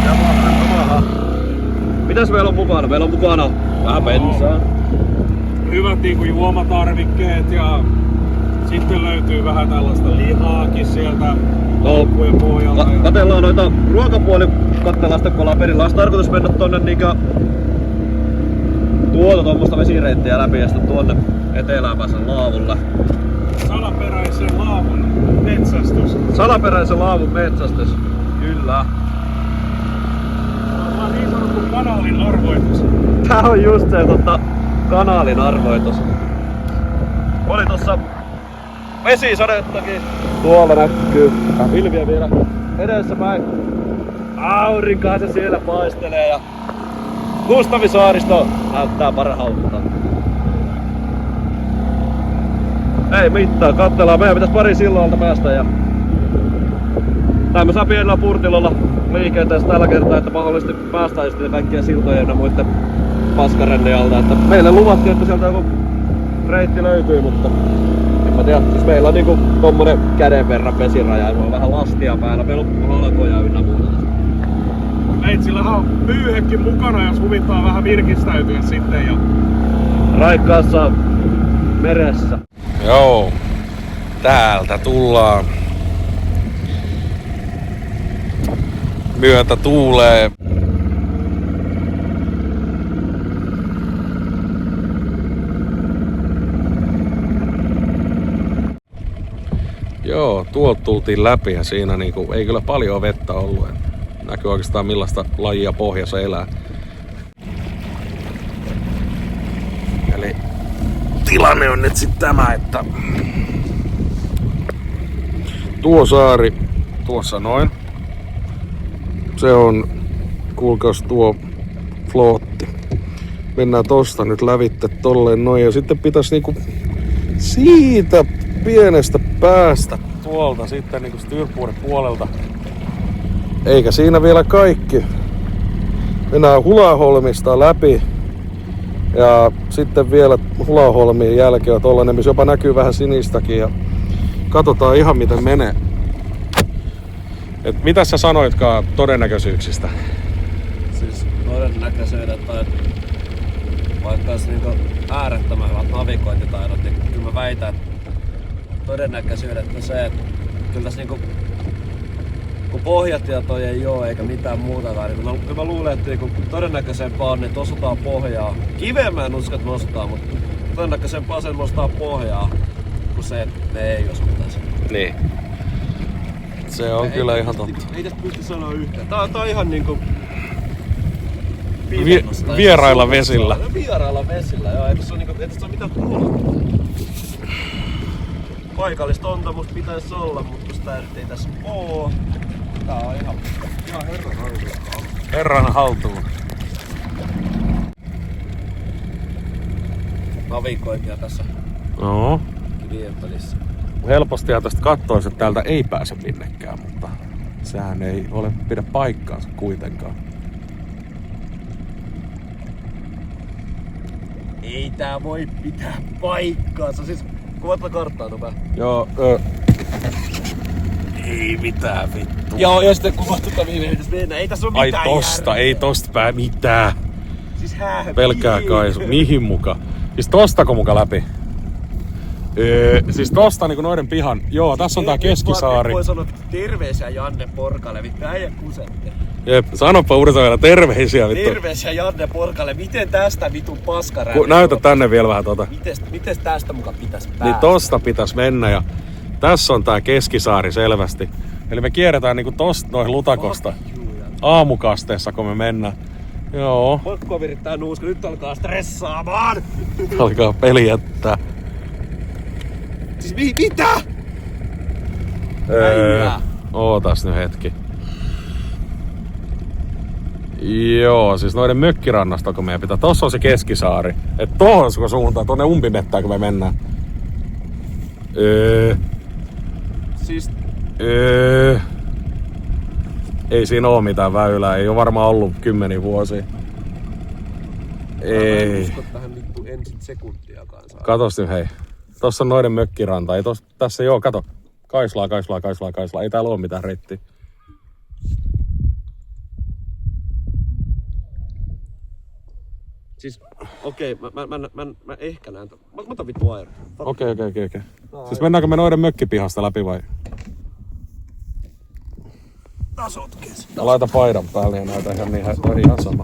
Ja maha. Mitäs meillä on mukana? Meillä on mukana vähän bensaa. Hyvät niinku juomatarvikkeet ja sitten löytyy vähän tällaista lihaakin sieltä laukkujen pohjalta. Katellaan noita ruokapuoli, katsellaan sitten kun ollaan perillä. Olisi tarkoitus mennä tonne niinkö tuommoista vesireittiä läpi ja sitten tuonne etelään pääsen laavulle. Salaperäisen laavun metsästys. Salaperäisen laavun metsästys, kyllä. Tämä on niin sanottu kanaalin arvoitus. Tää on just se kanaalin arvoitus. Oli tossa vesisadettakin. Tuolla näkyy pilviä vielä edessä päin. Aurinkaa se siellä paistelee ja Kustavisaaristo näyttää parhaalta. Ei mitään, katsellaan. Meidän pitäis pari sillalta päästä ja tämmöisellä pienellä purtilolla liikenteessä tällä kertaa, että mahdollisesti päästään sitten kaikkien siltojen ja muiden paskarenne alta. Että meille luvattiin, että sieltä joku reitti löytyy, mutta en mä tiedä. Siis meillä on niinku tommonen käden verran vesiraja ja on vähän lastia päällä. Meillä on halkoja ynnä muuta. Meitsillähän on pyyhekin mukana, jos huvittaa vähän virkistäytyä sitten jo. Raikkaassa meressä. Joo, täältä tullaan. Myötä tuulee. Joo, tuolta tultiin läpi ja siinä niinku, ei kyllä paljon vettä ollut. Näkyy oikeastaan millaista lajia pohjassa elää. Eli tilanne on nyt sitten tämä, että tuo saari tuossa noin. Se on, kuulkaas tuo flootti. Mennään tosta nyt lävitte tolleen noin ja sitten pitäisi niinku siitä pienestä päästä tuolta sitten niinku styrpuuden puolelta. Eikä siinä vielä kaikki. Mennään Hulaholmista läpi. Ja sitten vielä Hulaholmin jälkeen on tollanen, missä jopa näkyy vähän sinistäkin. Ja katsotaan ihan miten menee. Et mitä sä sanoitkaan todennäköisyyksistä? Siis todennäköisyydet tai vaikka olisi niinku äärettömän hyvät navigointitaidot, niin kyllä mä väitän, että todennäköisyydet on se, että kyllä tässä niinku kun pohjatietoja ei oo eikä mitään muutakaan, niin kyllä mä luulen, että niinku todennäköisempää on, että osutaan pohjaa. Kiveen mä en usko, että me osutaan, mutta todennäköisempää on se, että me osutaan pohjaa, kuin se, että ne ei osutaan sen. Niin. Se on kyllä ihan totta. Ei tästä pysty sanoa yhtään. Tää on ihan niinku vierailla vesillä. Vierailla vesillä, joo. Ei tässä oo mitään tuolla. Paikallista ontamusta pitäis olla, mutta sitä ei tässä oo. Tää on ihan herran haltuun. Herran haltuun. Navigointia tässä No. Viempelissä. Helposti tästä kattoisi, että täältä ei pääse minnekään, mutta sehän ei ole pidä paikkaansa kuitenkaan. Ei tää voi pitää paikkaansa. Siis kuvatla karttaa nopea. Joo, ei mitään vittu. Joo, ja sitten kuvattu mihin mennä. Ei tässä oo mitään tosta, järkeä. ei tosta pää mitään. Siis Pelkää Kaisu. Mihin muka? Siis tostako muka läpi? Siis tosta niinku noiden pihan. Joo, tässä on tää Keskisaari. Voi sanoa terveisiä Janne Porkalle, vittu äijä kusette. Jep, sanoppa uudestaan vielä terveisiä vittu. Terveisiä Janne Porkalle, miten tästä vitun paskarävi? Näytä tänne vielä vähän tota. Mites tästä muka pitäis päästä? Niin tosta pitäis mennä ja tässä on tää Keskisaari selvästi. Eli me kierretään niinku tosta noin Lutakosta aamukasteessa kun me mennään. Joo. Pakko virittää nuuska, nyt alkaa stressaamaan! Alkaa peli jättää. Siis mitä? Ootas nyt hetki. Joo, siis noiden mökkirannasta kun meidän pitää. Tossa on se Keskisaari. Et tohon suuntaan, tonne umpimettään kun me mennään. Siis ei siinä oo mitään väylää, ei oo varmaan ollut 10 vuosia. Ei. Mä en usko tähän vittu ensin sekuntiakaan saa. Katos nyt hei. Tossa on noiden mökkiranta. Ei tässä ei oo, kato. Kaislaa. Ei täällä oo mitään reittiä. Siis okei, mä ehkä näen. Mä otan vittu aero. Okei. Siis mennäänkö me noiden mökkipihasta läpi vai? Tasotkes. Mä laitan paidan päälle ja näytän ihan sama.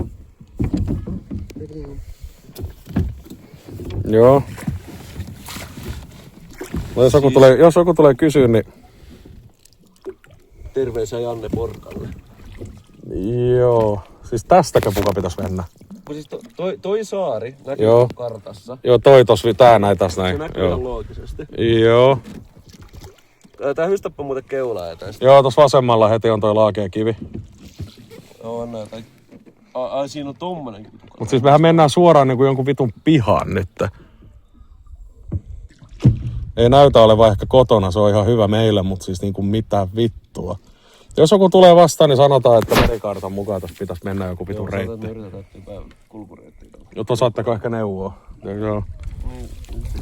Joo. No jos joku tulee kysyä, niin... Terveisiä Janne Porkalle. Joo. Siis tästäkö puka pitäis mennä? Siis toi saari näkyy kartassa. Joo, tää näin tässä näin. Se näkyy ihan loogisesti. Joo. Tää hystäppä muuten keulaa etäistä. Joo, tossa vasemmalla heti on toi laakea kivi. Joo, on näitä. Ai siinä on tommonenkin. Mut siis mehän mennään suoraan niinku jonkun vitun pihaan nyt. Ei näytä olevan ehkä kotona, se on ihan hyvä meille, mut siis niinku mitään vittua. Jos joku tulee vastaan, niin sanotaan, että merikartan mukaan tässä pitäisi mennä joku vitun reitti. Joo, osaatteko ehkä neuvoa? Joo.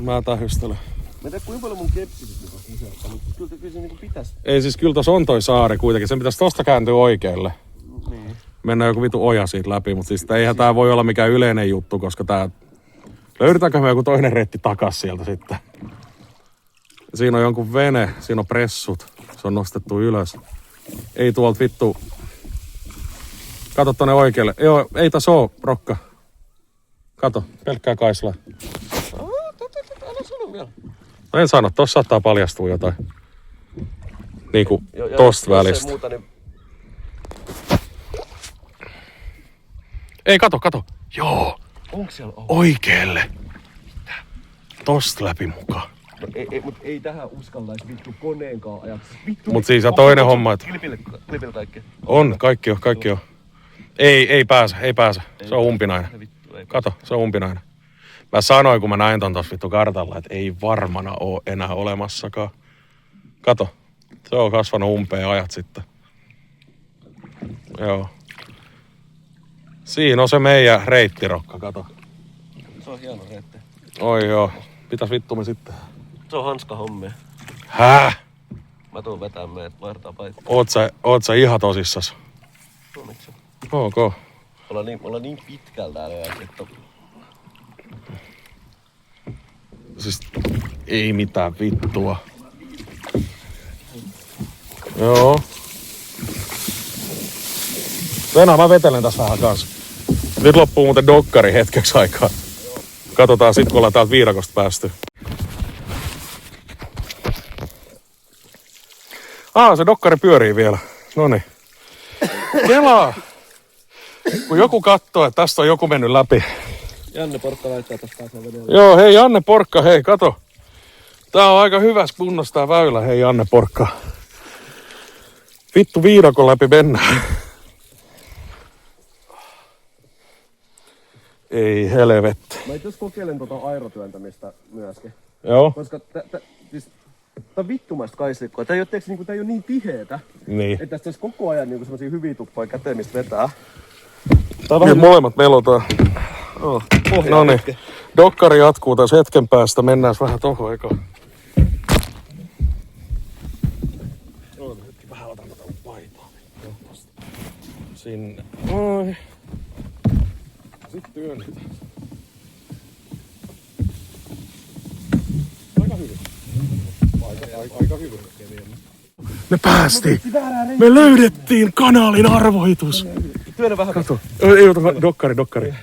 Mä tähystelen. Mä en tiedä kuinka paljon mun keppiset on musertaa, mutta kyllä se niinku pitäis. Ei siis kyllä tossa on toi saari kuitenkin, sen pitäisi tosta kääntyä oikealle. Niin. Mennään joku vitu oja siitä läpi, mutta siis eihän tää voi olla mikään yleinen juttu, koska tää... Löydetäänkö me joku toinen reitti takas sieltä sitten? Siinä on jonkun vene, siinä on pressut, se on nostettu ylös. Ei tuolta vittu... Kato tonne oikealle. Joo, ei tässä oo, Rokka. Kato, pelkkää kaislaa. Älä sano vielä. No en sano, tossa saattaa paljastua jotain. Niinku tosta välistä. Muuta, niin... Ei, kato. Joo. Onks siellä? Oikealle. Mitä? Tosta läpi mukaan. No, mut ei tähän uskallais vittu koneenkaan ajat. Mut siis toinen homma, että... Klipillä kaikki. On, kaikki on. Ei pääse. Se on umpinainen. Kato, se on umpinainen. Mä sanoin, kun mä näin ton tossa vittu kartalla, että ei varmana oo enää olemassakaan. Kato, se on kasvanut umpeen ajat sitten. Joo. Siinä on se meidän reittirokka, kato. Se on hieno reitti. Oi joo, pitäis vittu me sitten. Se on hanska hommia. Häh? Mä tuun vetää meidät vaihtaa paikkaa. Oot sä ihan tosissas? Onneksi. Ok. Ollaan niin pitkällä täällä, että... Siis ei mitään vittua. Joo. Venä, mä vetelen tässä vähän kanssa. Nyt loppuu muuten dokkari hetkeksi aikaa. Katsotaan sit, kun ollaan täältä viidakosta päästy. Se dokkari pyörii vielä. Noniin. Kelaa! Kun joku katsoo, että tästä on joku mennyt läpi. Janne Porkka laittaa tästä taas vedellä. Joo, hei Janne Porkka, hei kato. Tää on aika hyvässä kunnossa tää väylä, hei Janne Porkka. Vittu viidakon läpi mennään. Ei helvetti. Mä itse kokeilen aerotyöntämistä myöskin. Joo. Koska siis, tää on vittumaista kaislikkoa. Tää ei ole niin tiheetä. Niin. Että tästä olisi koko ajan niinku semmosia hyviä tuppoja käteen, mistä vetää. Nyt molemmat melotaan. Pohjaa Noniin. Dokkari jatkuu tässä hetken päästä. Mennään vähän tohon eka. Vähän otan tätä paitaa. Sinne. Oi. Sitten työnnetään. Aika hyvin. Aika hyvin. Me päästiin. Me löydettiin kanaalin arvoitus. Työnnä vähän. Kato. Ei ota dokkari.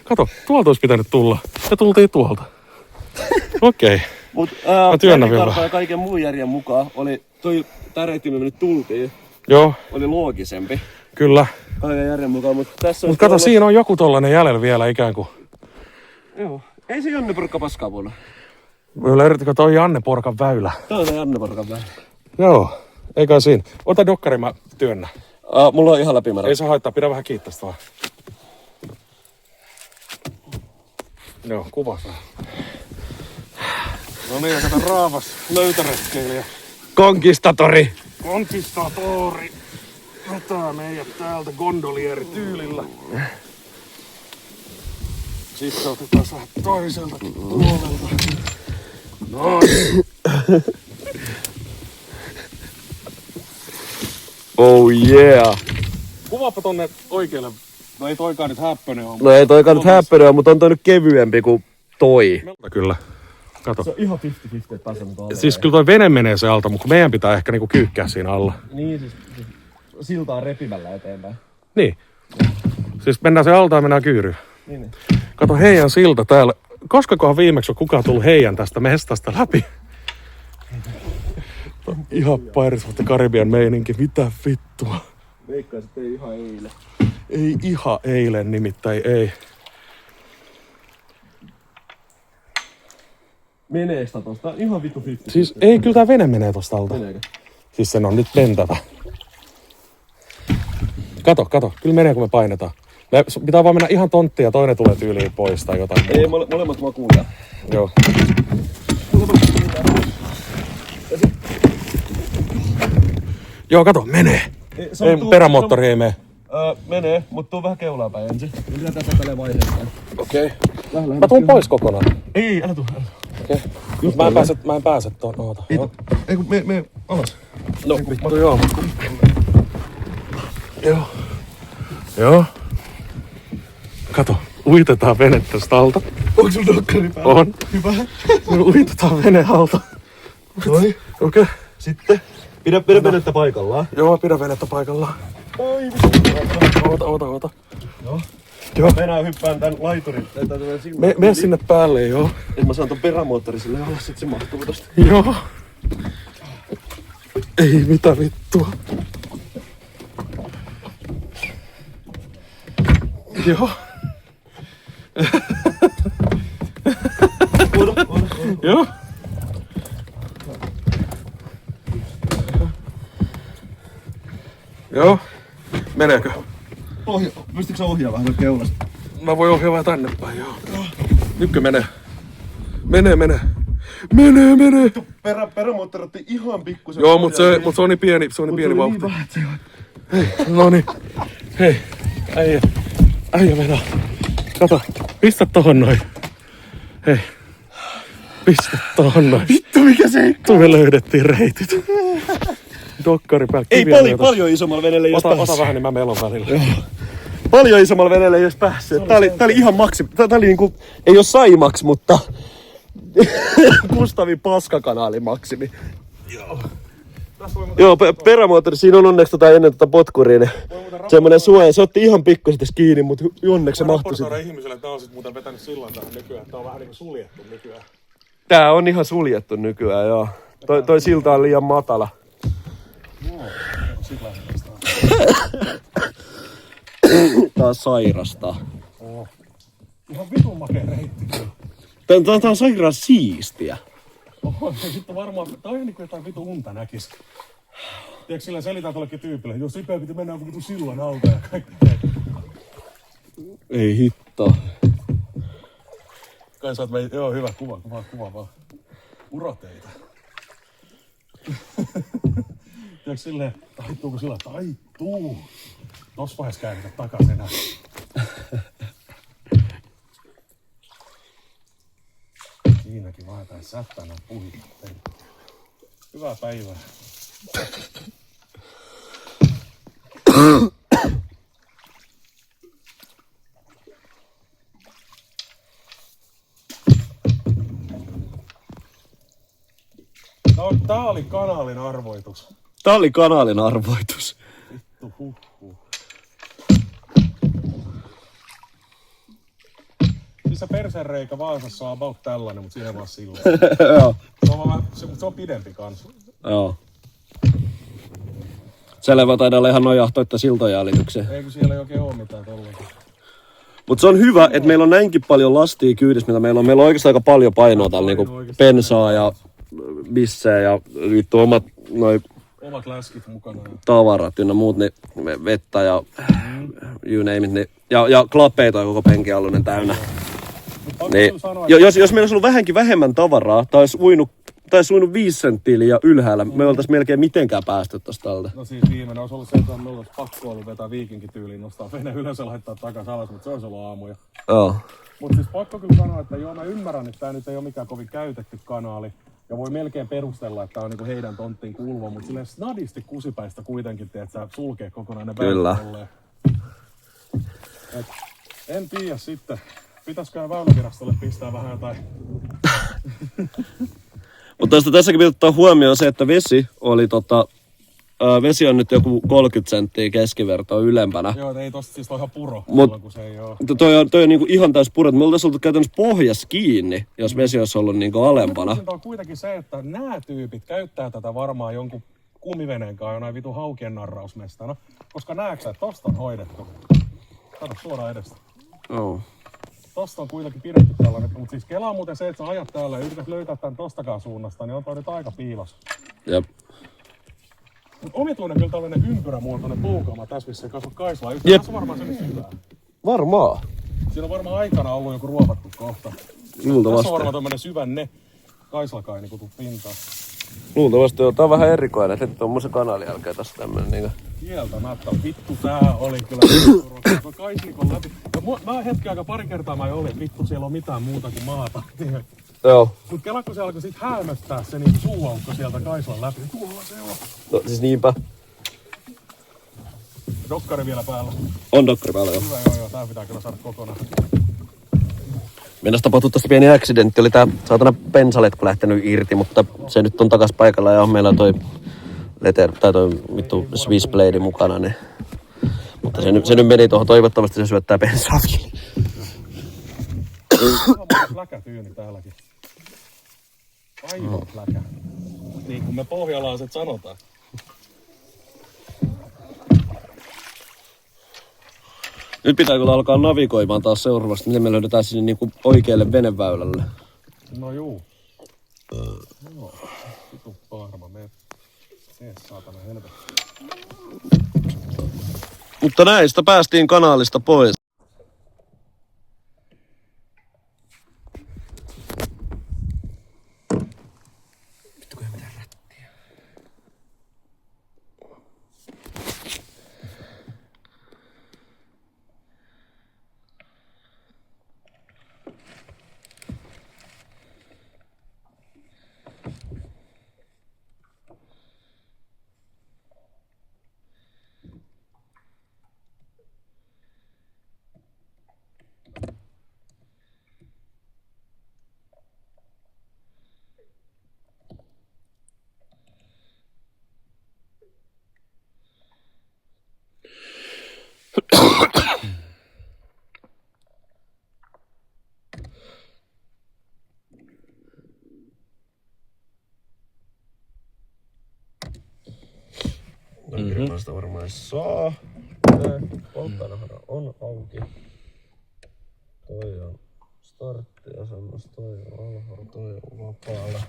Kato, tuolta olisi pitänyt tulla. Me tultiin tuolta. Okei. Mut mä työnnän vielä. Ja kaiken muun järjen mukaan oli tää reitti, me nyt tultiin. Joo. Oli loogisempi. Kyllä. Kaiken järjen mukaan, mutta tässä on... Mut kato, siinä on joku tollanen jäljellä vielä ikään kuin. Joo. Ei se Janne Porkka paskaa vuonna. Löydätkö toi Janne Porkan väylä? Tää on se Janne Porkan väylä. Joo. Eikä siinä. Ota dokkari, mä työnnän. Mulla on ihan läpimärä. Ei se haittaa, pidä vähän kiinni tästä vaan. Joo, kuvas vähän. No niin, kato raavas löytöretkeilijä. Konkistatori. Konkistatori. Vetää meidät täältä gondolierityylillä. Sitten otetaan vähän toiselta puolelta. Noin. Oh yeah. Kuvaappa tonne oikealle No ei toikaan nyt häppönen on. No ei toikaan nyt häppönen, mutta on toi nyt kevyempi kuin toi. Kyllä. Kato. Se on ihan 50-50, että pääsee Siis kyllä toi vene menee se alta, mutta meidän pitää ehkä niinku kyykkää siinä alla. Niin siis siltaa repimällä eteenpäin. Niin. Siis mennään se alta ja mennään kyyryyn. Niin. Kato Heijan silta täällä. Koskakohan viimeksi on kukaan tullut Heijan tästä mestasta läpi? Ihan Pirates of the Caribbean meininki. Mitä vittua? Veikkaisin, että ei ihan eilen. Ei ihan eilen nimittäin, ei. Meneekö sitä tosta? Ihan vittu 50-50. Siis ei, kyllä tää vene menee tosta alta. Meneekö? Siis sen on nyt lentävä. Kato. Kyllä menee kun me painetaan. Me pitää vaan mennä ihan tonttiin ja toinen tulee tyyliin pois tai jotain. Ei, molemmat makuuta. Joo. Joo, kato, menee. Ei, perämoottori ei mene. Menee, mutta tuu vähän keulaa päin ensin. Mitä tässä tälle vaiheestaan? Okei. Mä tuun pois kokonaan. Ei, älä tuu. Okei. Mä en pääse tuon. Oota. Ei kun me alas. No, vittu joo. Joo. Kato, uitetaan vene tästä alta. Onko sulla dokkari päällä? On. Hyvä. Me uitetaan vene alta. Noi. Okei. Sitten. Pidä venettä paikallaan. Joo, pidä venettä paikallaan. Oi, Oota. Joo. Joo. Mennään hyppään tän laiturin. Mene sinne päälle, joo. Et mä saan ton perämoottorin sille alas, sit se mahtuu tosta. Joo. Ei mitä vittua. Joo. Joo. Joo. Meneekö? Pystytkö sä ohjaa vähän keulasta? Mä voin ohjaa vähän tänne päin, joo. Nytkö menee? Menee. Menee. Perämoottori otti ihan pikkusen. Joo, mut se on niin pieni, vauhti. Hei, noniin. Hei, äijä mennään. Kato, pistä tohon noin. Hei, pistä tohon noin. Vittu mikä se? Vittu me löydettiin reitit. Dokkari päällä. Ei paljon isommalla veneellä jos päässyt. Ota vähän, niin mä melon välillä. Paljon isommalla veneellä jos päässyt. Tää oli ihan maksimi. Tää oli niinku, ei oo Saimaks, mutta Kustavin paskakanaali maksimi. Joo, perämoottori, siinä on onneksi ennen potkuria, niin semmonen suoja. Se otti ihan pikkuisesti tässä kiinni, mutta onneksi se mahtui sitten. Ihmiselle, että tää on sit muuten vetänyt sillan tähän nykyään. Tää on vähän niinku suljettu nykyään. Tää on ihan suljettu nykyään, joo. Toi silta on liian matala. Tää on sairasta. Ihan vitun makea reitti. Tää on sairaan siistiä. Oho, se sitten varmaan, tää on niinku jotain vitu unta näkis. Tiedätkö, sillä selitään tollekin tyypille, jos Ipe piti mennä joku vitu sillan alta ja kaikki. Ei hitto. Kai sä oot joo hyvä, kuva vaan. Urateita. Tiedätkö silleen, taittuuko sillä? Taittuu. Tossa vaiheessa käännetä takas enää. Siinäkin vaan jotain sättänä puhita. Hyvää päivää. Tää oli kanaalin arvoitus. Tää oli kanaalin arvoitus. Vittu huhhuh. Siis se persereikä Vaasassa on about tällainen, mut siihen vaan silloin. Joo. Se on pidempi kans. Joo. Selvä taidaa olla ihan nojahtoitta siltojäälitykseen. Ei kun siellä ei oikein oo mitään tollaista. Mut se on hyvä, että meillä on näinkin paljon lastia kyydissä, mitä meillä on. Meillä on oikeastaan aika paljon painoa täällä, niinku pensaa ja bissejä ja vittu omat Omat läskit mukana. Tavarat ynnä muut, niin vettä ja you name it. Niin, ja klappeita on koko penkin alunen täynnä. Niin, jos meillä olisi ollut vähänkin vähemmän tavaraa, tai olisi uinut 5 senttiä liian ylhäällä, me oltais melkein mitenkään päästy tosta tältä. No siis viimeinen olisi ollut se, että meillä olisi pakko ollut vetää viikinkityyliin, nostaa vene ylös ja laittaa takas alas, mutta se olisi ollut aamuja. Joo. Mutta siis pakko kyllä sanoa, että joo mä ymmärrän, että tää nyt ei ole mikään kovin käytetty kanaali. Ja voi melkein perustella, että tää on niinku heidän tonttiin kuuluva, mutta silleen snadisti kusipäistä kuitenkin, että sä sulkee kokonainen kyllä. väliin. En tiedä sitten. Pitäisikö Väylävirastolle pistää vähän jotain? Mutta tässäkin pitää ottaa huomioon se, että vesi on nyt joku 30 senttiä keskivertoa ylempänä. Joo, ei tosta siis toi ihan puro, kun se ei oo. Toi on niinku ihan täys puro. Me oltais oltu käytännössä pohjas kiinni, jos vesi olisi ollut niinku alempana. Mutta on kuitenkin se, että nämä tyypit käyttää tätä varmaan jonkun kumiveneen kanssa jonain vitun haukien narrausmestana. Koska näetkö sä, että tosta on hoidettu. Kato suoraan edestä. Oh. Tosta on kuitenkin pidetty tällainen. Mutta siis kelaa muuten se, että sä ajat täällä ja yrität löytää tän tostakaan suunnasta, niin on toi nyt aika piilos. Jep. Mut omituinen kyllä tällainen ympyrämuotoinen puukaama tässä, missä ei kasva kaislaa. Tässä on varmaan sen syvää. Varmaan. Siinä on varmaan aikana ollut joku ruovattu kohta. Luultavasti. Tässä on varmaan tämmönen syvänne kaislakaini kutu pintaan. Luultavasti joo. Tää on vähän erikoinen, että heti tommosen kanalin jälkeen tässä tämmönen niinku. Kieltämättä. Vittu tää oli kyllä tuo kaislikon läpi. Ja mä hetken aika pari kertaa mä olin, että vittu siellä on mitään muuta kuin maata. Joo. Mut kelakko se alkoi sit häämöttää se niin suuaukko sieltä kaislan läpi. Tuolla se on. No siis niinpä. Dokkari vielä päällä. On dokkari päällä joo. Hyvä joo, tää pitää kyllä saada kokonaan. Mennäs tapahtui tossa pieni accidentti. Oli tää saatana bensaletku lähtenyt irti, mutta se nyt on takas paikalla ja meillä on toi toi vittu Swissblade mukana. Niin. Mutta se nyt meni tuohon, toivottavasti se syöttää bensaakin. Aivan läkätyyni täälläkin. Aivan läkä. Niin kuin me pohjalaiset sanotaan. Nyt pitää kyllä alkaa navigoimaan taas seuraavasti, miten me löydetään sinne niinku oikealle veneväylälle. No juu. Joo. Vitu paarma, mene saatana helvetti. Mutta näistä päästiin kanaalista pois. Vittukohan mitään rättiä. Kyllä sitä varmaan saa. Polttoainehana on auki. Toi on starttiasennos, toi on alhaalla, toi on vapaalla.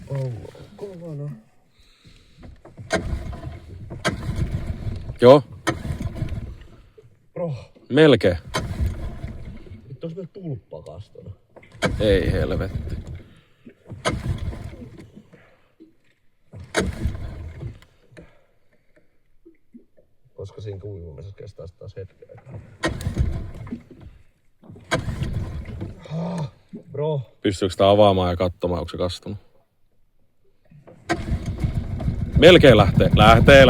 Ollaan kovana. Joo. Bro. Melkein. Nyt olisi vielä tulppa kastona. Ei helvetti. Koska siinä kuivumisessa kestää taas hetken aikaa. Bro. Pystyykö sitä avaamaan ja katsomaan, onko se kastunut? Melkein lähtee. Lähtee.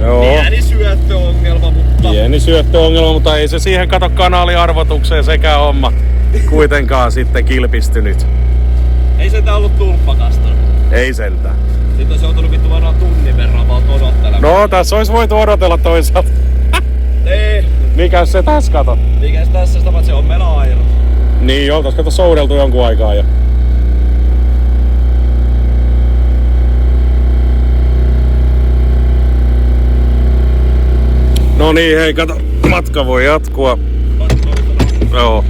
Joo. Pieni syöttöongelma, mutta ei se siihen kato kanaaliarvotukseen sekä homma kuitenkaan sitten kilpistynyt. Ei sentään ollut tulppakastona. Ei sentään. Sitten olisi joutunut vittu varmaan tunnin verran vaan odottelemaan. No, tässä olisi voitu odotella toisaalta. Ei. Mikäs se tässä kato? Mikäs tässä sitä se on meillä airot. Niin, oltais kato soudeltu jonkun aikaa jo. No niin, hei kato, matka voi jatkua. Joo.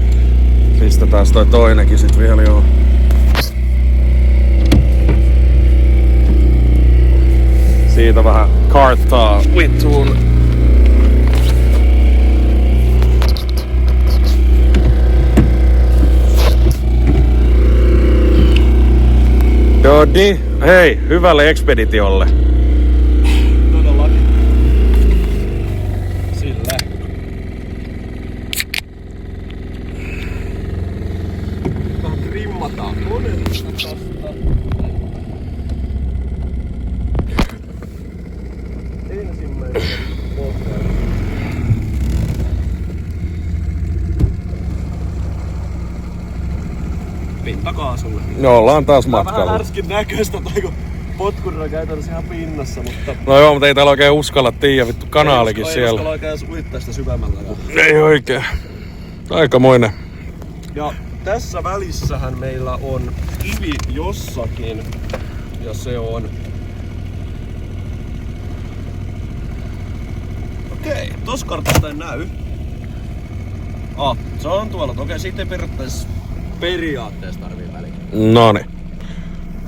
Pistetään toi toinenkin sit vielä, joo. Siitä vähän karttaa vittuun. Joo, niin. Hei, hyvälle ekspeditiolle. Todellakin. Sillä. Huomataan monesta tosta. Ensimmäinen pohjaa. Pintakaasulle. Me ollaan taas Vähän matkalla. lärskin näköistä toi kun potkurina käytännössä ihan pinnassa, mutta... No joo, mutta ei täällä oikein uskalla tiiä, vittu kanaalikin ei siellä. uskalla oikein uittaa sitä syvemmällä. Ei oikein. Aikamoinen. Ja tässä välissähän meillä on kivi jossakin. Ja se on... Okei, tossa kartasta ei näy. Se on tuolla. Okei, siitä ei periaatteessa tarvii väliä. Noniin.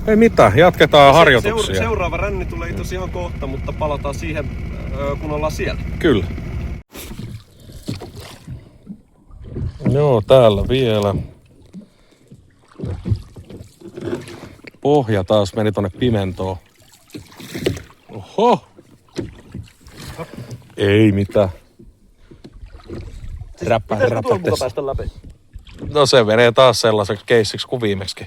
Ei mitään, jatketaan harjoituksia. Seuraava ränni tulee itse ihan kohta, mutta palataan siihen kun ollaan siellä. Kyllä. Joo, täällä vielä. Pohja taas meni tonne pimentoon. Oho! Ei mitään. Räppättäis. Päästä läpi? No se menee taas sellaiseksi keissiksi kuin viimeksi.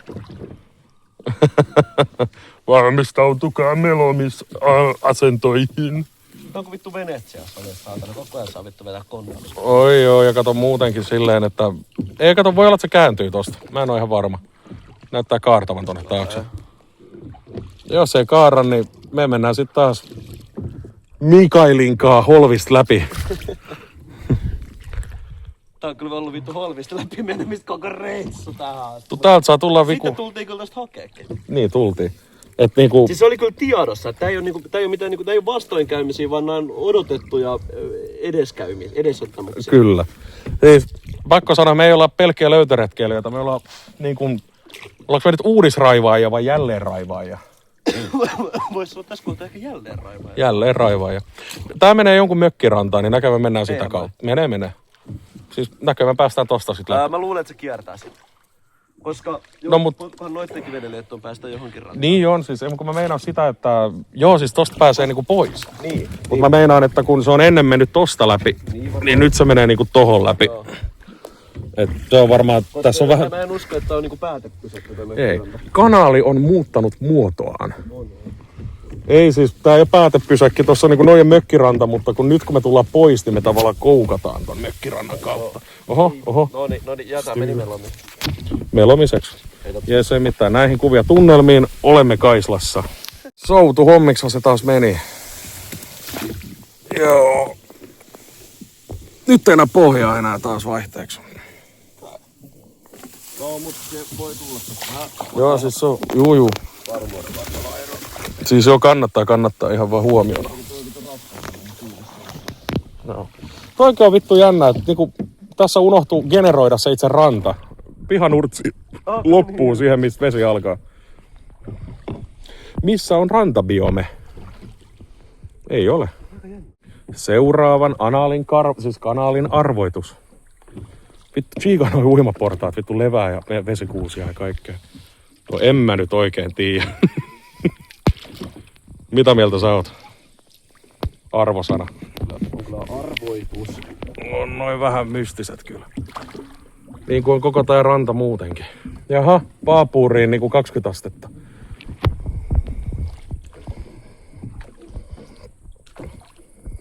Valmistautukaa melomisasentoihin. Onko vittu Venetsiassa oli saatana? Koko ajan saa vittu vetää konnaksi. Oi joo, ja kato muutenkin silleen, että... Ei kato, voi olla, että se kääntyy tosta. Mä en oo ihan varma. Näyttää kaartavan tonne taakse. Jos ei kaara, niin me mennään sit taas Mikaelinkaan holvista läpi. Tää on kyllä ollut vittu holvista läpi menemistä koko reissu tähän asti. Täältä saa tulla viku... Sitten tultiin kyllä tästä hakeekin. Niin, tultiin. Et niinku... Siis se oli kyllä tiedossa, että tää ei oo mitään tää ei oo vastoinkäymisiä, vaan nää on odotettuja edesottamuksia. Kyllä. Siis, pakko sanoa, me ei olla pelkkiä löytöretkeilijöitä. Me ollaan niinku... Ollaanko me nyt uudisraivaajia vai jälleenraivaajia? Vois olla tässä kohtaa ehkä jälleenraivaaja. Jälleenraivaaja. Tää menee jonkun mökkirantaan, niin näkö me mennään sitä kautta. Menee. Siis näkö me päästään tosta sit läpi. Mä luulen, että se kiertää sitä. Koska kunhan noittenkin vedelle, on päästä johonkin rantaan. Niin on, siis kun mä meinaan sitä, että joo, siis tosta pääsee niinku pois. Niin. Mut mä meinaan, että kun se on ennen mennyt tosta läpi, niin nyt se menee niinku tohon läpi. Joo. Et se on varmaan, koska tässä on vähän... Mä en usko, että on niinku päätepysäkki. Ei. Kanaali on muuttanut muotoaan. Ei siis, tää ei ole päätepysäkki, tossa on niinku noiden mökkiranta, mutta nyt kun me tullaan pois, niin me tavallaan koukataan ton mökkirannan kautta. Oho. Noniin, jätään meni melomiin. Melomiseksi. Jes, ei mitään. Näihin kuvia tunnelmiin olemme Kaislassa. Soutu hommiksi se taas meni. Joo. Nyt ei enää pohjaa enää taas vaihteeksi. No, mutta se voi tulla tästä. Joo, siis se on, juu. Siis joo, kannattaa ihan vaan huomioida. No. Toikin on vittu jännä, että niinku, tässä unohtuu generoida se itse ranta. Pihanurtsi loppuu siihen, mistä vesi alkaa. Missä on rantabiome? Ei ole. Seuraavan kanaalin arvoitus. Vittu, Chica noi uimaportaat, vittu levää ja vesikuusia ja kaikkea. No en mä nyt oikein tiedä. Mitä mieltä sä oot? Arvosana. On kyllä arvoitus. On noin vähän mystiset kyllä. Niin kuin on koko tää ranta muutenkin. Jaha, Paapuuriin niinku 20 astetta.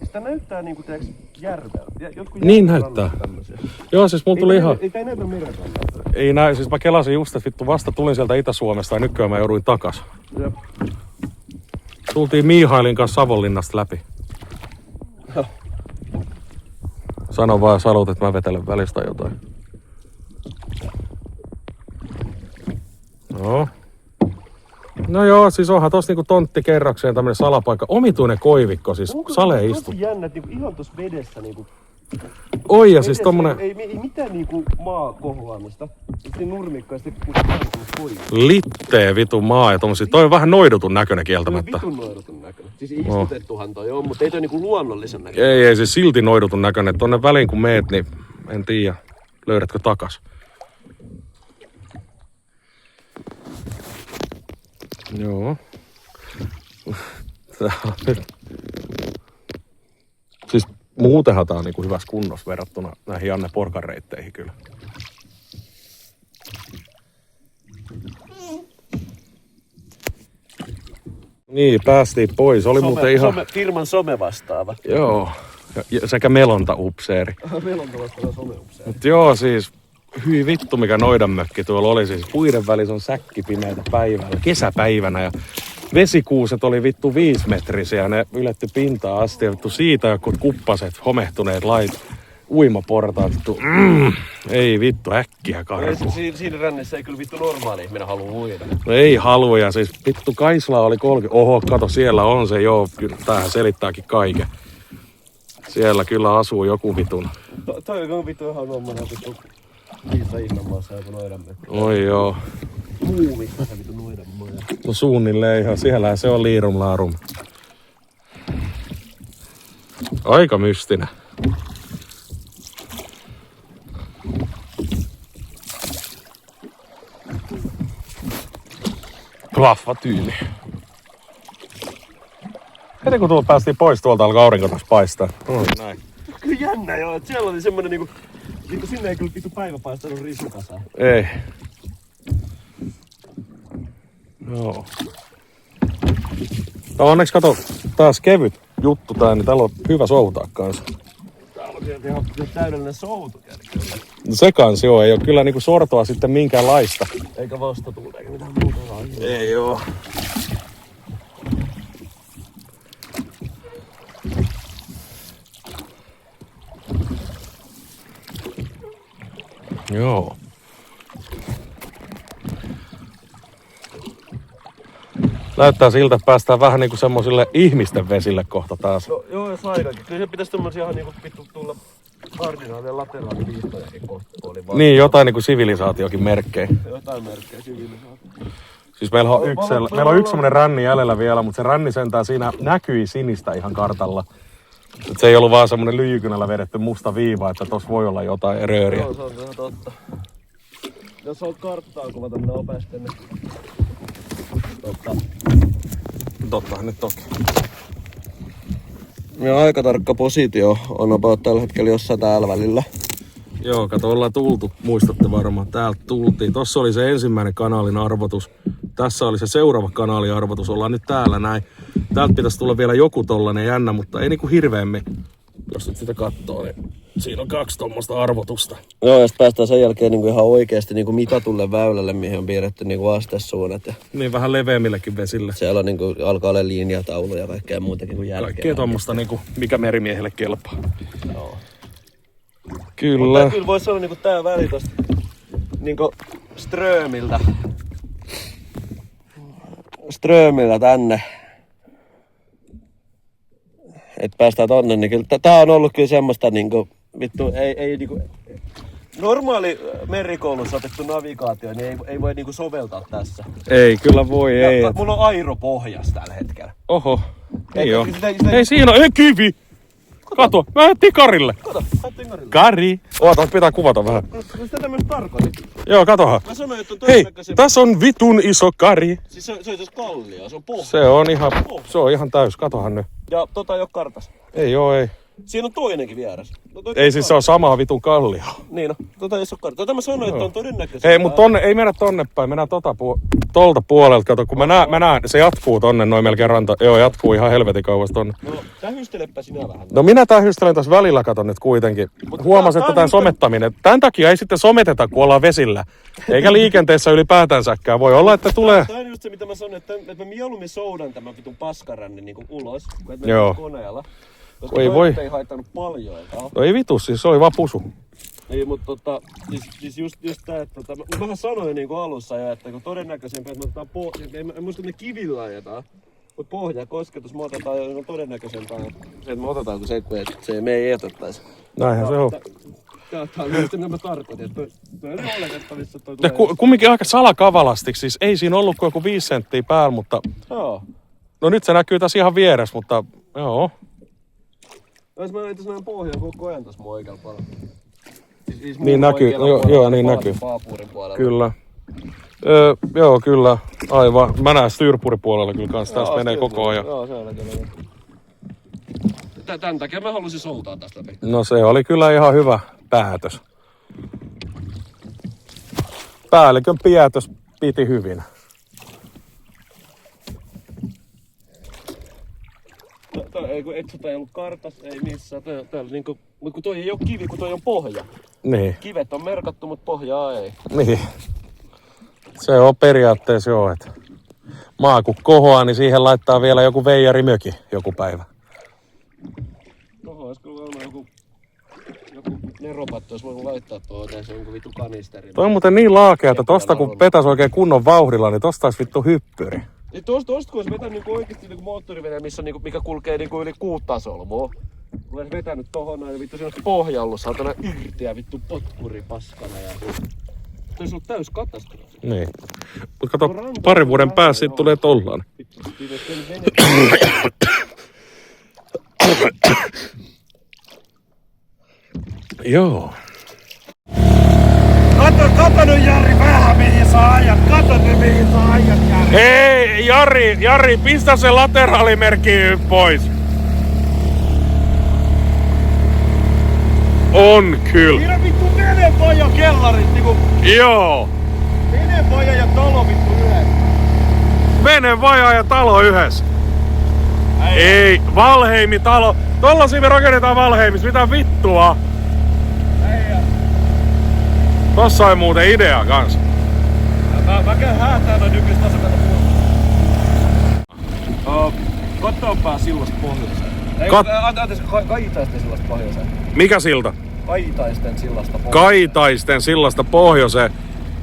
Sitä näyttää niinku teeks järveltä. Niin näyttää. Joo, siis mulla tuli ihan... Ei näytä merenrantaa. Ei näin, siis mä kelasin just, että vittu vasta tulin sieltä Itä-Suomesta ja nykyään mä jouduin takas. Jep. Tultiin Miihailin kanssa Savonlinnasta läpi. Sano vaan, jos haluat, että mä vetelen välistä jotain. No joo, siis onhan tossa niinku tontti-kerrokseen tämmönen salapaikka. Omituinen koivikko, siis salee istu. On jännä, että ihan tossa vedessä niinku... Oi ja siis tommonen... Ei mitään niinku maakohoamista. Sitten nurmikko ja sitten koivikko. Littee vitun maa ja tommosia. Toi on vähän noidutun näköinen kieltämättä. Vitun noidutun näköinen. Siis istutettuhan toi on, mutta ei toi niinku luonnollisen näköinen. Ei siis silti noidutun näköinen. Tonne väliin kun meet, niin en tiedä, löydätkö takas. Joo. Siis muutenhan tää on niinku hyvässä kunnossa verrattuna näihin Janne Porkan reitteihin kyllä. Niin, päästiin pois. Oli muuten ihan... Firman somevastaava. Joo. Sekä melonta-upseeri. Melonta vastaava someupseeri. Mut joo, siis hyi vittu mikä noidanmökki tuolla oli. Siis puiden välissä on säkkipimeitä päivällä, kesäpäivänä. Ja vesikuuset oli vittu 5-metrisiä. Ne ylettyi pintaan asti. Ja vittu siitä jotkut kuppaset, homehtuneet lait. Uimaportaat vittu. Ei vittu, äkkiä karkuun. Siinä rännissä ei kyllä vittu normaali ihminen halua uida. No ei halua, ja siis vittu Kaisla oli 30. Oho, kato, siellä on se, joo, kyllä tämähän selittääkin kaiken. Siellä kyllä asuu joku vitun. Toi on vittu ihan nommana vittu. Viisa Innanmaassa joku noidanmökki. Oi joo. Muumissa se vittu noidanmaa. No suunnilleen ihan, siellä se on liirum laarum. Aika mystinen. Klaffa tyyli. Heti kun tuolta päästiin pois tuolta, alkaa aurinko taas paistaa. Näin. Kyllä jännä joo, että siellä oli semmonen niinku sinne ei kyllä vittu päivä paistanut risukasaan. Ei. Joo. No onneksi kato, taas kevyt juttu tää, niin täällä on hyvä soutaa kanssa. Täällä on ihan täydellinen soutu. No se kans joo, ei oo kyllä niinku sortoa sitten minkäänlaista. Eikä vastatuulta eikä mitään muuta. Ei oo. Joo. Näyttää siltä, että päästään vähän niinku semmosille ihmisten vesille kohta taas. No joo, jos aikakin. Kyllä se pitäis tommosia ihan niinku vittu tulla kardinaalien lateraaliviistojakin kohta. Niin, jotain niinku sivilisaatiokin merkkejä. Jotain merkkejä sivilisaatio. Siis meillä on yksi semmonen ränni jäljellä vielä, mutta se ränni sentään siinä näkyi sinistä ihan kartalla. Et se ei ollut vaan semmonen lyijykynällä vedetty musta viiva, että tossa voi olla jotain rööriä. Joo, se on ihan totta. Jos on karttaa kuvata nopeasti, niin Tottahan nyt toki. Meidän aika tarkka positio on about tällä hetkellä jossain täällä välillä. Joo, kato, ollaan tultu, muistatte varmaan, täältä tultiin. Tossa oli se ensimmäinen kanaalin arvotus. Tässä oli se seuraava kanaaliarvotus, ollaan nyt täällä näin. Täältä pitäisi tulla vielä joku tollanen jännä, mutta ei niinku hirveemmin. Jos nyt sitä kattoo, niin siinä on 2 tommoista arvotusta. Joo, ja sitten päästään sen jälkeen niinku ihan oikeasti niinku mitatulle väylälle, mihin on piirretty niinku vastesuunnat. Ja niin vähän leveämmillekin vesille. siellä on niinku, alkaa olla linjatauluja ja kaikkea muutakin kuin jälkeen. Kaikkea tommoista niinku, mikä merimiehelle kelpaa. Joo. Kyllä. Mutta kyllä voisi olla niinku tää väli tosta niinku Strömiltä tänne. Et päästään tonne, niin kyllä tää on ollut kyllä semmoista niinku, vittu, ei niinku, normaali merikoulussa otettu navigaatio, niin ei voi niinku soveltaa tässä. Ei, kyllä voi, ja, ei. Mulla on aeropohjas tällä hetkellä. Oho, ei oo. Sitä, ei siinä ole, ei kivi! Kato, mä lähdettiin Karille. Kato, lähdettiin Karille. Kari! Oota, pitää kuvata vähän. No sitä myös tarkoitin. Joo, katohan. Mä sanoin, että on Hei, todennäköisesti... tässä on vitun iso kari. Siis se on jos kallio, se on pohja. Se on ihan täys, katohan nyt. Ja ei oo kartas. Ei oo, ei. Siinä on toinenkin vieras. No, ei siis se on sama vitun kallio. Niin no, ei oo kartas. Mä sanoin, että on todennäköisesti... Ei, mut tonne, ei mennä tonne päin, mennään tolta puolelta. Kato, kun mä näen, se jatkuu tonne noin melkein ranta. Joo, jatkuu ihan helvetin kauas tonne. No, tähystelepä sinä vähän. No minä tähystelen tässä välillä, kato nyt kuitenkin. Huomasin, että tämän somettaminen. Tän takia ei sitten someteta, kun ollaan vesillä. Eikä liikenteessä ylipäätänsäkään. Voi olla, että tulee... Tämä on just se, mitä mä sanoin, että mä mieluummin soudan tämän vitun paskarännin niin ulos, kun et Joo. mennä koneella. Koska ei voi. Ei haittanut paljon. No ei vitus, siis se oli vaan pusu. Niin, mutta siis just tää, että mähän sanoin niinku alussa jo, että kun todennäköisempi, että me otetaan en muista, että me kivillä ajetaan. Mutta pohja kosketus me otetaan ja on todennäköisempää, että me otetaan se, että me ei etettäisi. Näinhän se on. Tää on just mitä mä tarkoitin, että toi on oletettavissa, että toi Ja tulee... kumminkin aika salakavalasti, siis ei siinä ollut kuin joku 5 senttiä päällä, mutta... Joo. No nyt se näkyy tässä ihan vieressä, mutta joo. Jos mä itse näin pohjaa koko ajan tossa mun oikealla puolella. Siis niin näkyy, joo niin näkyy. Paapurin puolella. Kyllä. Joo kyllä, aivan. Mä näen styrpuripuolella kyllä kans, tässä menee koko ajan. Joo, se on kyllä. Tän takia mä halusin soutaa tästä läpi. No se oli kyllä ihan hyvä päätös. Päällikön päätös piti hyvin. kun Exota ei ollut kartassa, ei missään. Täällä niinku, mut kun toi ei oo kivi, kun toi on pohja. Niin. Kivet on merkattu, mut pohjaa ei. Niin. Se on periaatteessa joo, että maa kun kohoaa, niin siihen laittaa vielä joku veijarimöki joku päivä. Tohon ois kyllä ollut joku neropatto, jos voinut laittaa tuohon, se on vittu kanisteri. Toi on muuten niin laakea, että tosta kun vetäis oikein kunnon vauhdilla, niin tosta ois vittu hyppyri. Niin tosta kun olisi vetänyt niinku oikeesti niinku moottorivene, mikä kulkee niinku yli 6 solmua. Kun olisi vetänyt tohon näin, vittu siinä olisi pohja ollut saatana irti ja vittu potkuri paskana ja se olisi ollut täys katastrofi. Niin. Mut kato, parin vuoden päässä siitä tulee tollaan. Vittu, siitä olisi vene. Joo. Kato nyt Jari vähän mihin sä ajat. Kato nyt mihin sä ajat Jari. Hei, Jari, pistä se lateraalimerkki pois. On kyllä. Siinä vittu venepoja kellarit niinku. Joo. Venepoja ja talo vittu yhdessä. Venevaja ja talo yhdessä. Ei, Valheimi talo. Tollasia me rakennetaan Valheimissa, mitä vittua? Tossa on muuten idea kans. Mä käyn häätään noin nykyistä asukkaita puolella. Kotoonpää sillasta pohjoiseen. Anteeksi, Kaitaisten sillasta pohjoiseen. Mikä silta? Kaitaisten sillasta pohjoiseen. Kaitaisten sillasta pohjoiseen.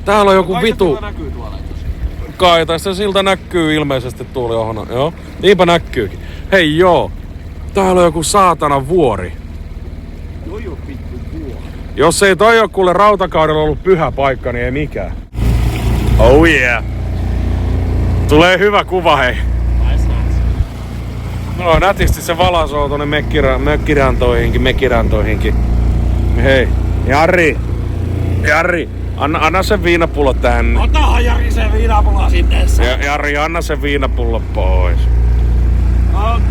Täällä on joku vitu. Näkyy tuolla. Kaitaisten silta näkyy ilmeisesti tuolla johona. Joo. Niinpä näkyykin. Hei joo. Täällä on joku saatana vuori. Joo vittu vuori. Jos ei toi oo kuule rautakaudella ollut pyhä paikka, niin ei mikään. Oh yeah. Tulee hyvä kuva hei. Nice. No nätisti se valasoo tonne mekkirantoihinkin. Hei, Jari, anna sen viinapullo tänne. Otahan Jari se viinapullo sinne. Jari, anna sen viinapullo pois.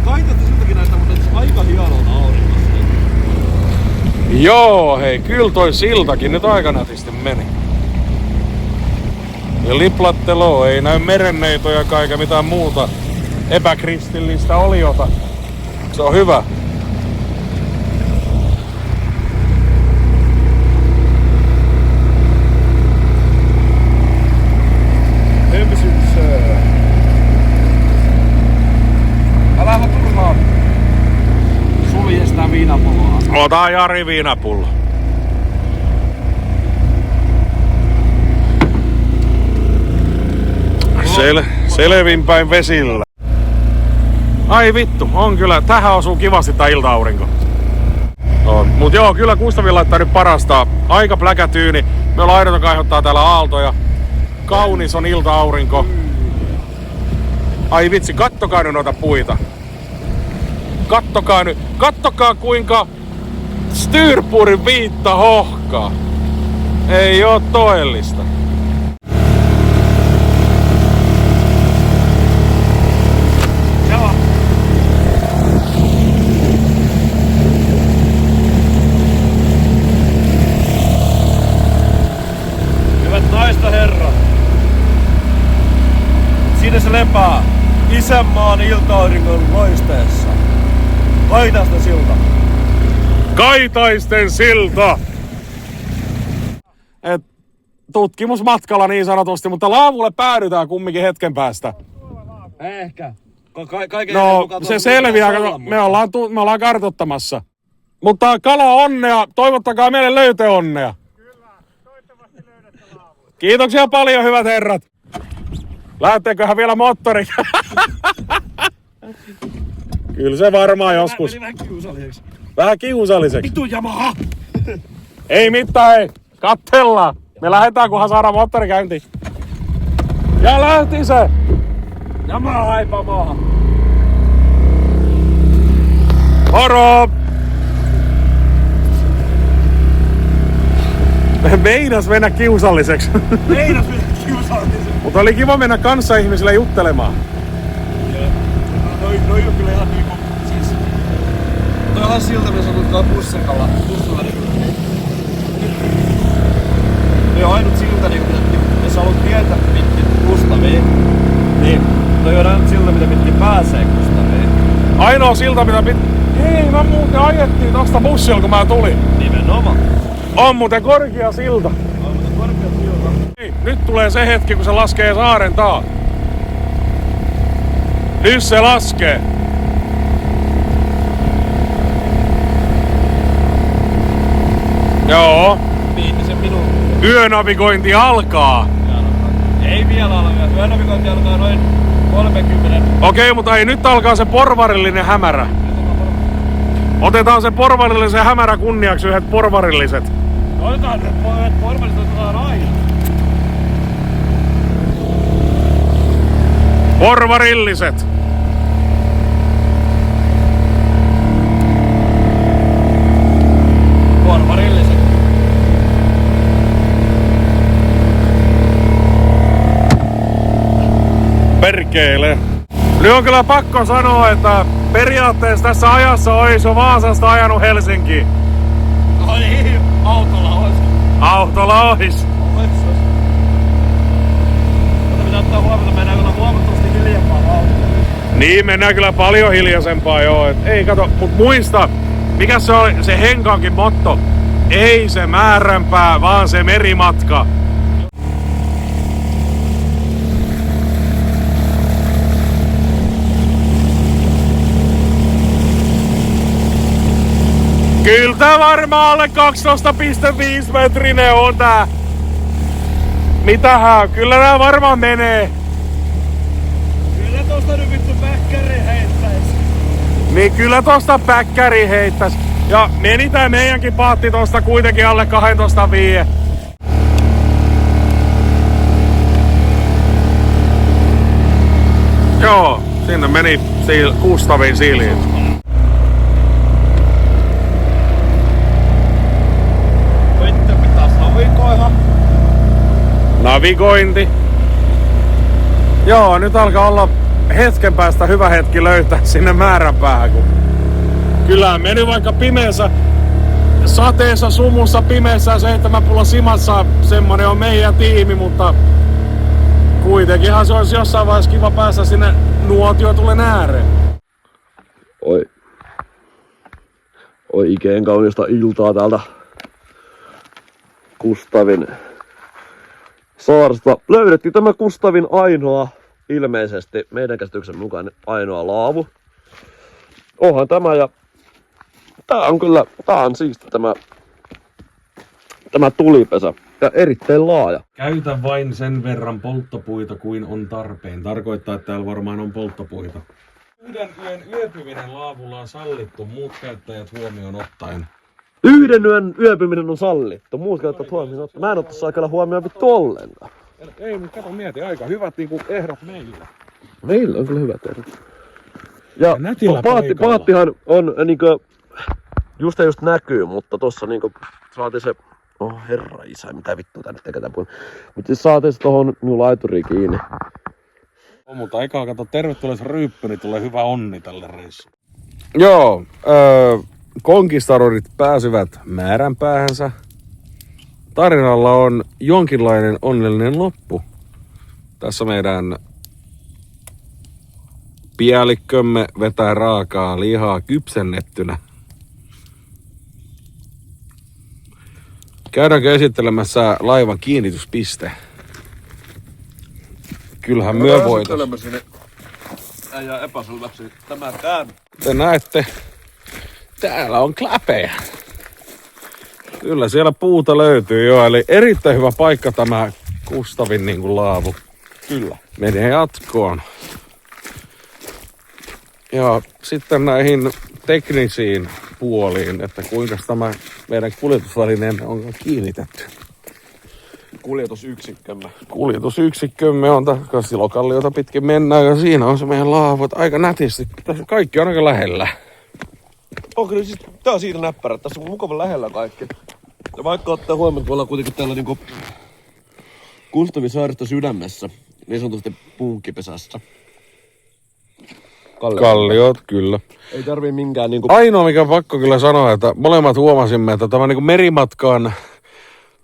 Kaitatte siltäkin näistä, mutta aika hienolta auringossa. Joo, hei, kyllä toi siltakin nyt aika nätisti meni. Ja liplattelo, ei näy merenneitoja eikä mitään muuta epäkristillistä oliota. Se on hyvä. Älä mä turhaa sulje sitä viinapulloa. Ota Jari viinapullo. Selvinpäin vesillä. Ai vittu, on kyllä. Tähän osuu kivasti tää ilta-aurinko. On. Mut joo, kyllä Kustavi laittaa nyt parastaa. Aika pläkätyyni. Me ollaan aidota kaihottaa täällä aaltoja. Kaunis on ilta-aurinko. Ai vitsi, kattokaa nyt noita puita. Kattokaa kuinka Styrpurin viitta hohkaa. Ei oo toellista. Hyvät naista herrat. Siinä se lepää isänmaan ilta-auringon loisteessa. Kaitaisten silta. Kaitaisten silta! Et tutkimusmatkalla niin sanotusti, mutta laavulle päädytään kumminkin hetken päästä. Ehkä. Kaiken No se selviää, me ollaan kartoittamassa. Mutta kala onnea, toivottakaa meille löytöonnea. Kyllä, toivottavasti löydätte laavun. Kiitoksia paljon hyvät herrat. Lähteeköhän vielä moottori? Kyllä se varmaan joskus. Meni vähän kiusalliseksi. Vähän kiusalliseksi. Vittu Yamaha! Ei mitään, hei. Kattellaan. Me lähdetään, kunhan saadaan moottori käyntiin. Ja lähti se. Yamaha haipaa maahan. Moro! Meinas mennä kiusalliseksi. Meinas mennä kiusalliseksi. Mutta oli kiva mennä kanssaihmisille juttelemaan. Noi on kyllä ihan niinku, siis... Toi on ihan siltä, missä on tuolla bussilla niin... Toi on ainut siltä niinku, jos sä haluat tietää pitkin Kustaviin, niin toi on ainut siltä, mitä pitkin pääsee Kustaviin. ainoa silta mitä Hei, mä muuten ajettiin tosta bussilla kun mä tulin. Nimenomaan. On muuten korkea silta. Hei, nyt tulee se hetki kun se laskee saaren taa. Nyt se laskee. Joo. 5 minuuttia. Yönavigointi alkaa. Ei vielä ala vielä. Yönavigointi alkaa noin 30. Okei, mutta ei nyt alkaa se porvarillinen hämärä. Otetaan se porvarillisen hämärä kunniaksi yhdet porvarilliset. Otetaan nyt porvarilliset otetaan aina. Porvarilliset. Porvarilliset. Perkeile. Nyt on kyllä pakko sanoa, että periaatteessa tässä ajassa olisi jo Vaasasta ajanut Helsinkiin. No niin, autolla ois. Autolla ois. Mutta pitää ottaa huomioon, että mennään kyllä huomattavasti hiljempaa autolla. Niin, mennään kyllä paljon hiljaisempaa joo. Et ei kato, mut muista, mikä se oli se Henkankin motto? Ei se määränpää, vaan se merimatka. Kyllä tää varmaan alle 12,5 metrinen on tää. Mitähän? Kyllä tää varmaan menee. Kyllä tosta nyt vittu päkkäri heittäis. Niin kyllä tosta päkkäri heittäis. Ja meni tää meidänkin paatti tosta kuitenkin alle 12,5. Joo, sinne meni Kustavin siliin. Sitten pitäis navigoida. Navigointi. Joo, nyt alkaa olla hetken päästä hyvä hetki löytää sinne määränpäähän. Kyllä meni vaikka pimeässä, sateessa, sumussa, pimeässä 7 pulla simassa, semmonen on meidän tiimi, mutta kuitenkinhan se olisi jossain vaiheessa kiva päästä sinne nuotiotulen ääreen. Oikein kaunista iltaa täältä Kustavin saaresta. Löydettiin tämä Kustavin ainoa, ilmeisesti meidän käsityksen mukaan ainoa laavu. Onhan tämä ja tää on siisti tämä tulipesä ja erittäin laaja. Käytä vain sen verran polttopuita kuin on tarpeen. Tarkoittaa, että täällä varmaan on polttopuita. Yhden yön yöpyminen laavulla on sallittu, muut käyttäjät huomioon ottaen. Yhden yön yöpyminen on sallittu, muut käyttäjät huomioon ottaen. Mä en ottais kyllä huomioon vittu ollenkaan. Ei, mutta kato mieti, aika hyvät niinku ehdot meillä. Meillä on kyllä hyvät ehdot. Ja nätillä paattihan on niinku, just näkyy, mutta tossa niinku saatiin se, herra isä, mitä vittua tää nyt tekee tän puolella. Mut siis saatiin se tohon niinku laituriin kiinni. Mutta eikä kato, tervetuloa ryyppy, niin tulee hyvä onni tälle reissulle. Joo, konkistadorit pääsivät määränpäähänsä. Tarinalla on jonkinlainen onnellinen loppu. Tässä meidän päällikkömme vetää raakaa lihaa kypsennettynä. Käydäänkö esittelemässä laivan kiinnityspiste? Kyllähän myö voitais. Ei jää epäselväksi tämäkään. Te näette, täällä on kläpejä. Kyllä siellä puuta löytyy jo, eli erittäin hyvä paikka tämä Kustavin niin kuin laavu. Kyllä. Menee jatkoon. Ja sitten näihin teknisiin puoliin, että kuinka tämä meidän kuljetusvälineemme on kiinnitetty. Kuljetusyksikkömme on tässä Silokalliota pitkin mennään ja siinä on se meidän laavu. Aika nätisti. Tässä kaikki on aika lähellä. On kyllä siis, tää on siitä näppärä. Tässä on mukava lähellä kaikki. Ja vaikka ottaa huomioon, että me ollaan kuitenkin täällä niinku Kustavin saaresta sydämessä, niin sanotusti puunkipesässä. Kalliot, kyllä. Ei tarvii minkään niinku... Ainoa mikä on pakko kyllä sanoa, että molemmat huomasimme, että tämä niinku merimatkaan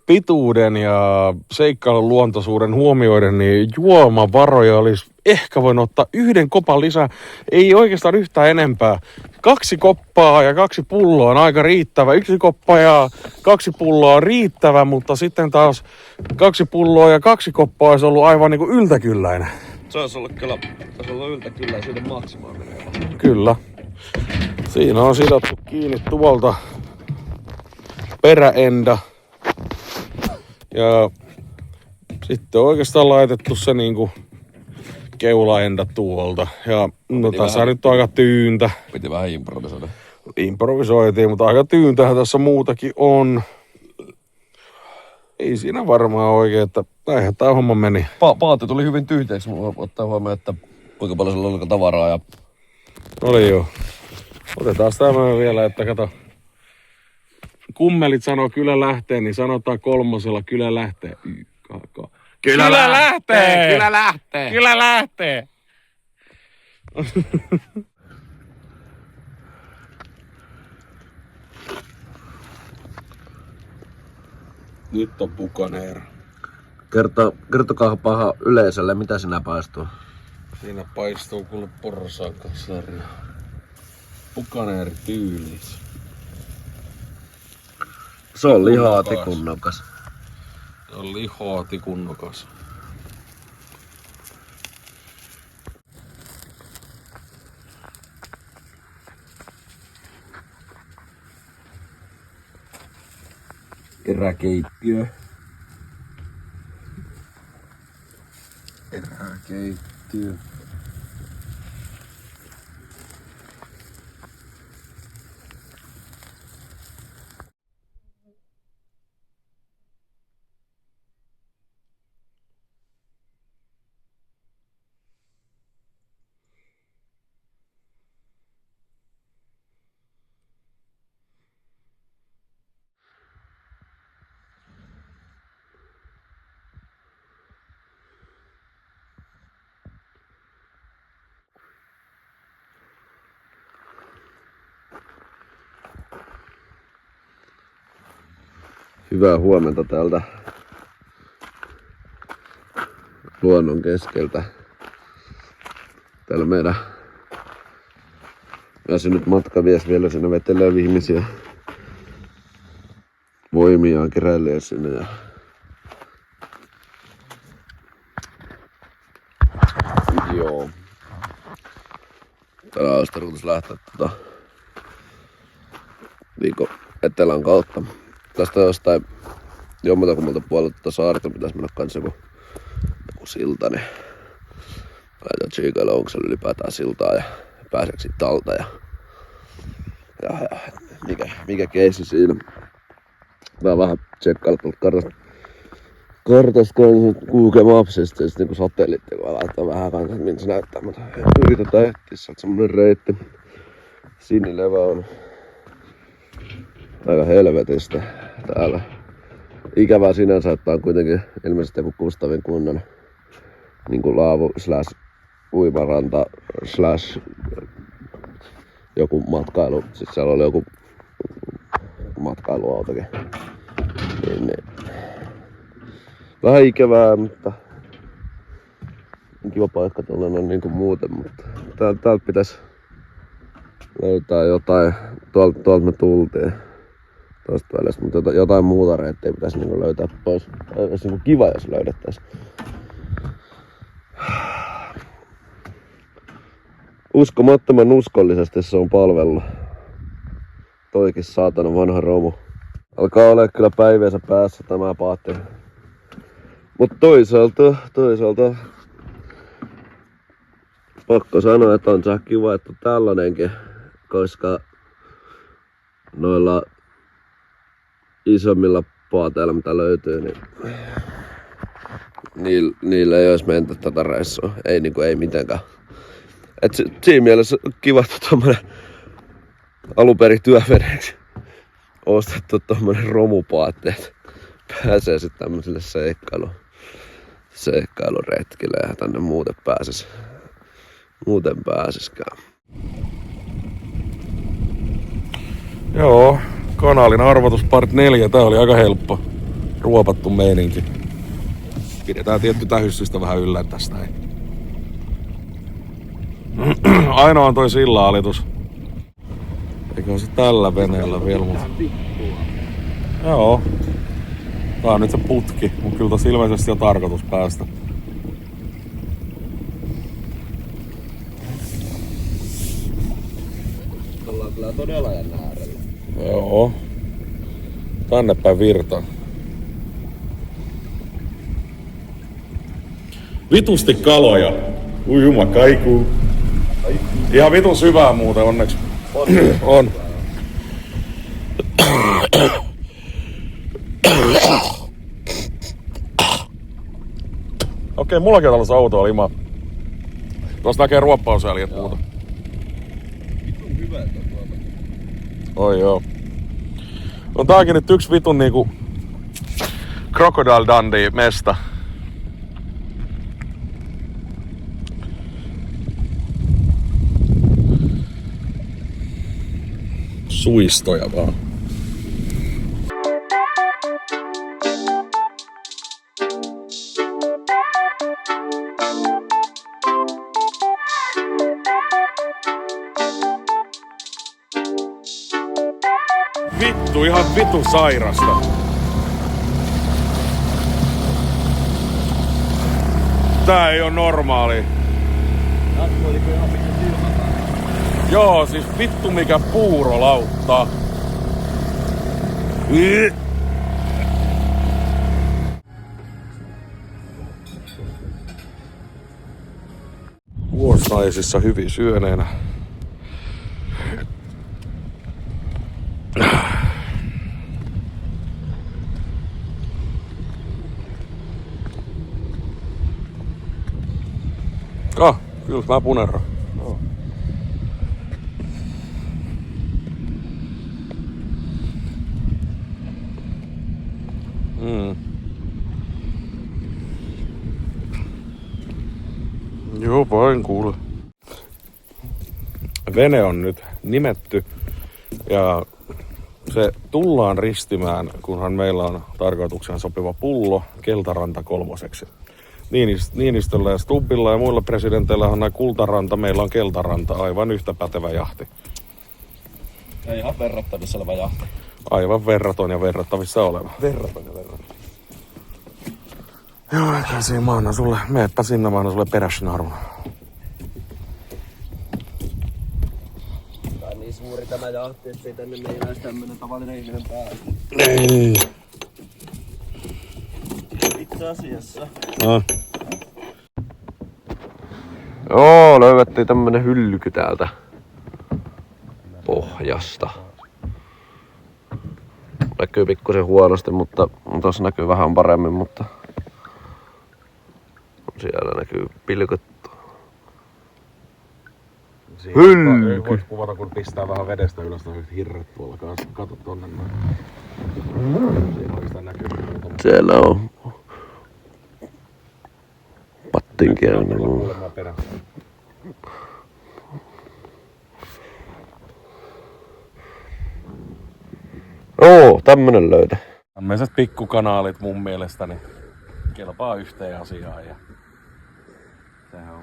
pituuden ja seikkailun luontoisuuden huomioiden, niin juomavaroja olisi ehkä voinut ottaa 1 kopan lisää. Ei oikeastaan yhtään enempää. 2 koppaa ja 2 pulloa on aika riittävä. 1 koppa ja 2 pulloa on riittävä, mutta sitten taas 2 pulloa ja 2 koppaa olisi ollut aivan niinku yltäkylläinen. Se olisi ollut yltäkylläisyyden maksimaalinen. Kyllä. Siinä on sidottu kiinni tuolta peräenda. Ja sitten on oikeastaan laitettu se niinku keulaenda tuolta. Ja no tässä nyt on aika tyyntä. Piti vähän improvisoida. Improvisoitiin, mutta aika tyyntähän tässä muutakin on. Ei siinä varmaan oikein, että näinhän tää homma meni. Paatti tuli hyvin tyhjäksi, mulla ottaa huomioon, että kuinka paljon sillä oli tavaraa ja... Oli joo. Otetaan tämä vielä, että kato. Kummelit sanoo kyllä lähtee, niin sanotaan 3. kyllä lähtee. Kyllä lähtee! Kyllä lähtee! Kyllä lähtee! Nyt on Buccaneer. Kertokaa yleisölle, mitä sinä paistuu. Siinä paistuu kuule porsaankassaria. Buccaneer tyylis. Se on lihaa tikunnokas. Se on lihaa tikunnokas. Eräkeittiö. Eräkeittiö. Hyvää huomenta täältä luonnon keskeltä. Täällä meidän väsynyt matkamies vielä siinä vetelee viimeisiä voimiaan, keräilee sinne. Ja joo. Täällä olisi tarkoitus lähteä viikon etelän kautta. Tästä jostain jommaltakummalta puolelta saarta pitäisi mennä kanssa joku silta, niin laitan tsiikailla, onko siellä ylipäätään siltaa ja pääseekö siitä alta ja mikä keissi siinä. Mä vähän tsekkailla tuolta kartasta Google Mapsista ja sitten niinku satelliitti, kun laittaa vähän kanssa, että miltä se näyttää, mutta yritetään etsiä sieltä semmonen reitti. Sinilevä on aika helvetistä täällä. Ikävää sinänsä, että on kuitenkin ilmeisesti joku Kustavin kunnan niinku laavu slash uimaranta slash joku matkailu. Siis siellä oli joku matkailuautokin. Niin. Vähän ikävää, mutta kiva paikka tuollainen niinku muuten, mutta täältä pitäisi löytää jotain. Tuolta me tultiin tosta välistä, mutta jotain muuta reittiä pitäisi niinku löytää pois. Olisi niinku kiva, jos löydettäisiin. Uskomattoman uskollisesti se on palvellut. Toikin saatana vanha romu. Alkaa olla kyllä päiveensä päässä tämä paatti. Mut toisaalta pakko sanoa, että on kiva, että tällainenkin, koska noilla isommilla paateilla mitä löytyy, niin niillä ei olisi menty tätä reissua. Ei mitenkään. Et siinä mielessä on kiva, että tommonen alunperin työveneeksi ostettu tommonen romupaatti, että pääsee sitten tämmöiselle seikkailuretkille ja tänne muuten pääsiskään. Joo, kanaalin arvotus part 4, tää oli aika helppo. ruopattu meininki. Pidetään tietty tähystystä vähän yllä tästä näin. Ainoa on toi silla-alitus. Eikö se tällä veneellä vielä mun? Joo. Tää on nyt se putki, mut kyllä tossa ilmeisesti on tarkoitus päästä. Ollaan kyllä todella jännä äärellä. Joo. Tänne päin virtaa. Vitusti kaloja. Ui juma, kaikuu. Ihan vitun syvää muuten onneksi. On. Okei, mullakin on tällaista autoa limaa. Tuossa näkee ruoppausjäljet muuta. Vitun hyvä tuota. Oi joo. On tääkin nyt yksi vitun niinku Crocodile Dundee mesta. Suistoja vaan. Vittu, ihan vitun sairasta. Tää ei oo normaali. Oliko ihan vittu silmätään? Joo, siis vittu mikä puurolautta. Vuosnaisissa hyvin syöneenä. Kyllä mä punerran. No. Joo, vain kuule. Vene on nyt nimetty ja se tullaan ristimään, kunhan meillä on tarkoitukseen sopiva pullo Keltaranta 3. Niinistöllä ja Stubbilla ja muilla presidenteillä on näin Kultaranta, meillä on Keltaranta, aivan yhtä pätevä jahti. Ja ihan verrattavissa oleva jahti. Aivan verraton ja verrattavissa oleva. Verraton ja verraton. Joo, eikä siinä mä annan sulle, meepä sinne, mä annan sulle peräsnarun. Tää on niin suuri tämä jahti, että ei tänne meillä tämmönen tavallinen ihminen pääse. Ei. Itse asiassa. No. Joo, löydettiin tämmönen hyllyky täältä pohjasta. Näkyy pikkusen huonosti, mutta tossa näkyy vähän paremmin, mutta siellä näkyy pilkot. Hyllyky! Ei voit kuvata, kun pistää vähän vedestä ylös toi hirret tuolla kanssa. Kato tonne noin. Siinä oikeastaan näkyy. Siellä on pattinkielinen. Kuulemaan perään. Oo, tämmönen löydä. Tämmöiset pikkukanaalit mun mielestäni kelpaa yhteen asiaan ja sehän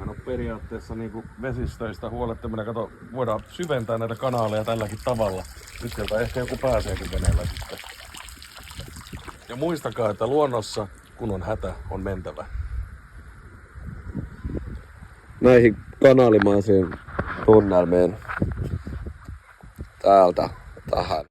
on periaatteessa niinku vesistöistä huolehtiminen. Kato, voidaan syventää näitä kanaaleja tälläkin tavalla. Nyt sieltä ehkä joku pääseekin veneellä sitten. Ja muistakaa, että luonnossa kun on hätä, on mentävä. Näihin kanalimaisiin tunnelmiin täältä tähän.